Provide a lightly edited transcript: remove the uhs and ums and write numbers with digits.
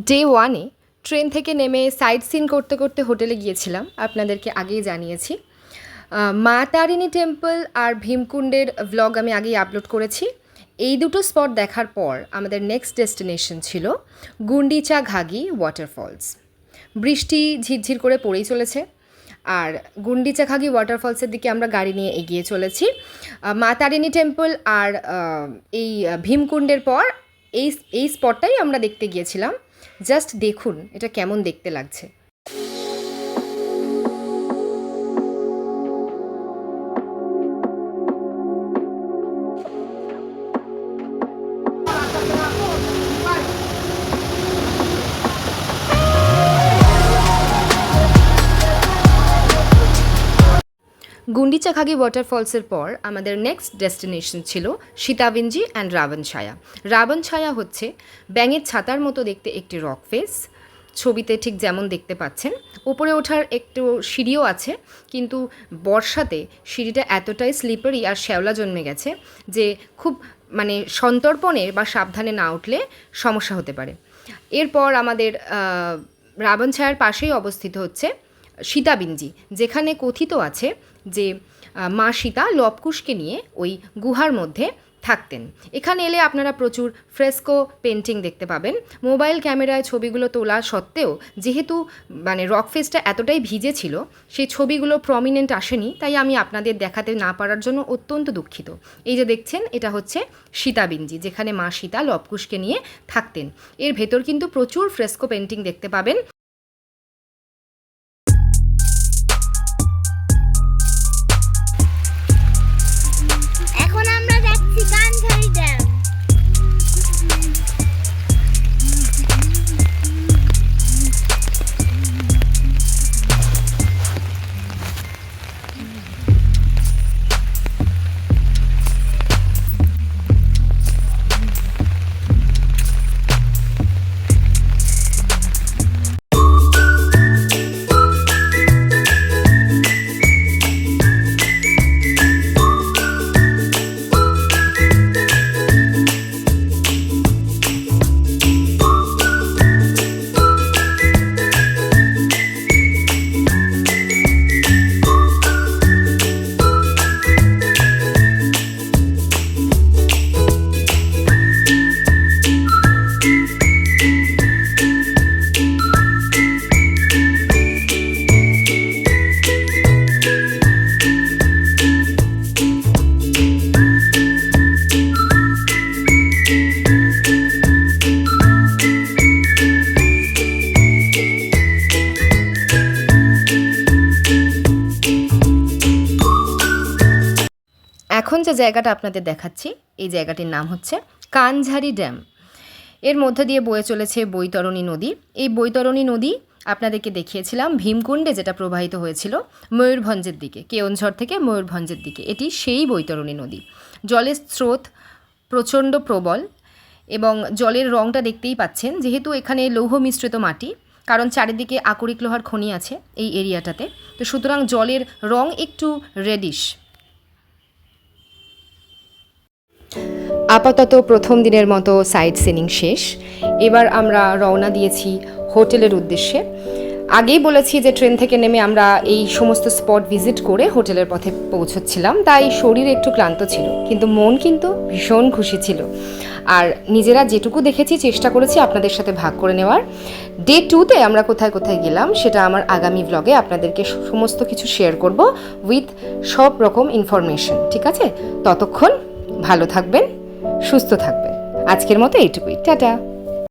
Day ওয়ানে train থেকে নেমে সাইট সিন করতে করতে হোটেলে গিয়েছিলাম, আপনাদেরকে আগেই জানিয়েছি। মা তারিণী টেম্পল আর ভীমকুণ্ডের ভ্লগ আমি আগেই আপলোড করেছি। এই দুটো স্পট দেখার পর আমাদের নেক্সট ডেস্টিনেশন ছিল গুন্ডিচা ঘাগি ওয়াটারফলস। বৃষ্টি ঝিরঝির করে পড়েই চলেছে, আর গুন্ডিচা ঘাগি ওয়াটারফলসের দিকে আমরা গাড়ি নিয়ে এগিয়ে চলেছি। মা তারিণী টেম্পল আর এই ভীমকুণ্ডের পর এই স্পটটাই আমরা দেখতে গিয়েছিলাম। জাস্ট দেখুন এটা কেমন দেখতে লাগছে। গুন্ডিচা ঘাগি ওয়াটারফলসের পর আমাদের নেক্সট ডেস্টিনেশন ছিল সীতাবিঞ্জি অ্যান্ড রাবণছায়া। রাবণছায়া হচ্ছে ব্যাঙের ছাতার মতো দেখতে একটি রক ফেস, ছবিতে ঠিক যেমন দেখতে পাচ্ছেন। উপরে ওঠার একটু সিঁড়িও আছে, কিন্তু বর্ষাতে সিঁড়িটা এতটাই স্লিপারি আর শ্যাওলা জন্মে গেছে যে খুব সন্তর্পণে বা সাবধানে না উঠলে সমস্যা হতে পারে। এরপর আমাদের রাবণছায়ার পাশেই অবস্থিত হচ্ছে সীতাবিঞ্জি, যেখানে কথিত আছে যে মা সীতা লবকুশকে নিয়ে ওই গুহার মধ্যে থাকতেন। এখানে এলে আপনারা প্রচুর ফ্রেস্কো পেন্টিং দেখতে পাবেন। মোবাইল ক্যামেরায় ছবিগুলো তোলা সত্ত্বেও যেহেতু রক ফেসটা এতটাই ভিজে ছিল, সেই ছবিগুলো প্রমিনেন্ট আসেনি, তাই আমি আপনাদের দেখাতে না পারার জন্য অত্যন্ত দুঃখিত। এই যে দেখছেন, এটা হচ্ছে সীতাবিঞ্জি, যেখানে মা সীতা লবকুশকে নিয়ে থাকতেন। এর ভেতর কিন্তু প্রচুর ফ্রেস্কো পেন্টিং দেখতে পাবেন। এখন যে জায়গাটা আপনাদের দেখাচ্ছি, এই জায়গাটির নাম হচ্ছে কানঝারি ড্যাম। এর মধ্যে দিয়ে বয়ে চলেছে বৈতরণী নদী। এই বৈতরণী নদী আপনাদেরকে দেখিয়েছিলাম ভীমকুণ্ডে, যেটা প্রবাহিত হয়েছিল ময়ূরভঞ্জের দিকে, কেওনঝড় থেকে ময়ূরভঞ্জের দিকে। এটি সেই বৈতরণী নদী। জলের স্রোত প্রচণ্ড প্রবল এবং জলের রঙটা দেখতেই পাচ্ছেন, যেহেতু এখানে লৌহ মিশ্রিত মাটি, কারণ চারিদিকে আকরিক লোহার খনি আছে এই এরিয়াটাতে, তো সুতরাং জলের রং একটু রেডিশ। আপাতত প্রথম দিনের মতো সাইট সিনিং শেষ। এবার আমরা রওনা দিয়েছি হোটেলের উদ্দেশ্যে। আগেই বলেছি যে ট্রেন থেকে নেমে আমরা এই সমস্ত স্পট ভিজিট করে হোটেলের পথে পৌঁছচ্ছিলাম, তাই শরীর একটু ক্লান্ত ছিল, কিন্তু মন কিন্তু ভীষণ খুশি ছিল। আর নিজেরা যেটুকু দেখেছি চেষ্টা করেছি আপনাদের সাথে ভাগ করে নেওয়ার। ডে 2তে আমরা কোথায় কোথায় গেলাম সেটা আমার আগামী ব্লগে আপনাদেরকে সমস্ত কিছু শেয়ার করব উইথ সব রকম ইনফরমেশন। ঠিক আছে, ততক্ষণ ভালো থাকবেন, সুস্থ থাকবেন। আজকের মতো এইটুকুই, টাটা।